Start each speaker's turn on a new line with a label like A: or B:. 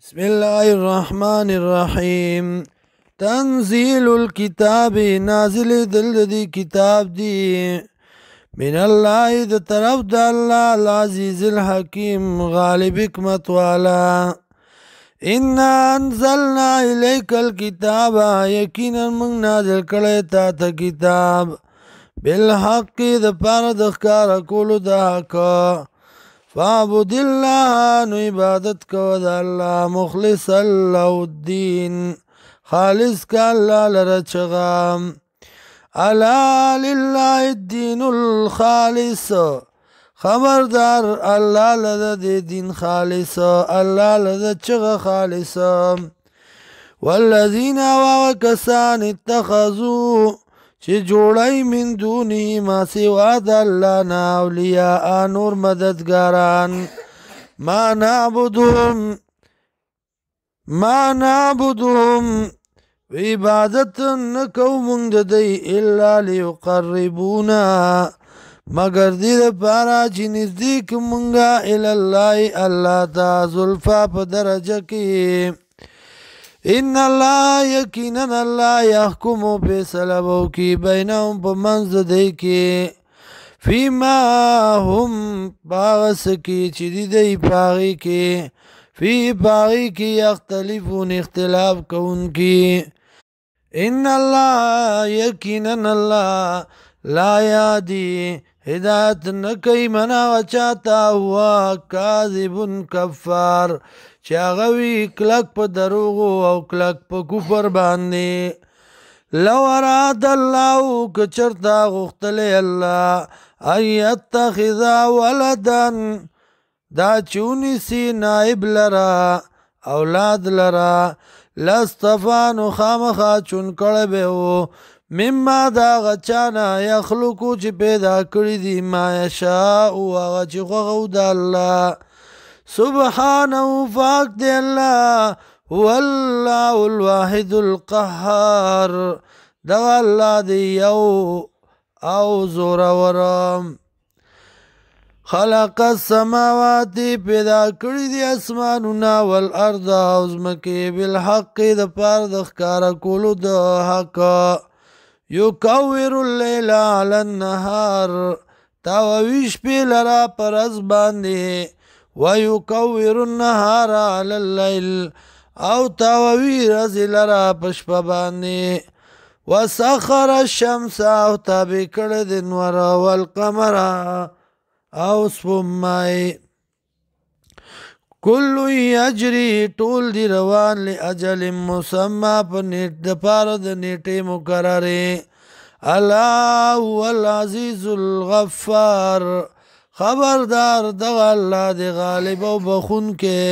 A: بسم الله الرحمن الرحیم. تنزیل الكتاب، نازل دل دی کتاب دی، من الله د طرف د الله العزیز الحکیم غالب حکمت والا. انا انزلنا الیک الکتاب، یقینا من نازل کړی تا ته کتاب، بالحق د پاره د ښکاره کولو د حق. فعبد الله، نو عبادت کو د الله، مخلص له الدین، خالص کا الله لره چغام. الا لله الدین الخالص، خبردار الله لده د دین خالص، الله لده چغه خالص. والذین وکسان اتخذوا، چې جوړی من دونی ما سوا د الله نه اولیاء نور مددګاران. ما نعبدهم عبادت نکو مونږ د دی الا لیقربونا، مگر دې دپاره چې نزدیک مونږه الله الله ته زلفا په درجه کې. ان الله، یقینا الله، یحکمو فیصله وکړي بینهم په منځ د دوی کې، فیما هم باغس کې چې دی په هغې کې، فی په هغې کې یختلفون اختلاف کوونکي. ان الله، یقینا الله، لا یهدي هدایت نه کوي من هغه چاته هو کاذب کفار، چې هغه وي کلک په دروغو او کلک په کفر باندې. لو اراد الله، که چرته غوښتلی الله ان یتخذ ولدا، دا چې ونیسي نائب لره اولاد لره، لاصطفی، نو خامخا چون کړی به و، مما دا هغه چانه یخلقو چې پیدا کړي دي، ما یشاء، هغه چې خوښه و د الله. سبحانه، پاک دی الله، هو الله الواحد القهار، دغه الله دی یو او زورور. خلق السماوات، پیدا کړي دي اسمانونه، والارض او ځمکې، بالحق د پاره د ښکاره کولو د حق. یکور اللیل علی النهار، تاووي شپې لره په ورځ باندې، ویکور النهار علی الليل، او تاووي ورځې لره په شپه باندې. وسخر الشمس، او تابع کړی د نور، والقمر او سپوږمۍ، کل یجري، ټول دی روان، لاجل مسمى، په دپاره د نیټې مقررې. الله هو العزیز الغفار، خبردار دغه الله دی غالب او بخون کې.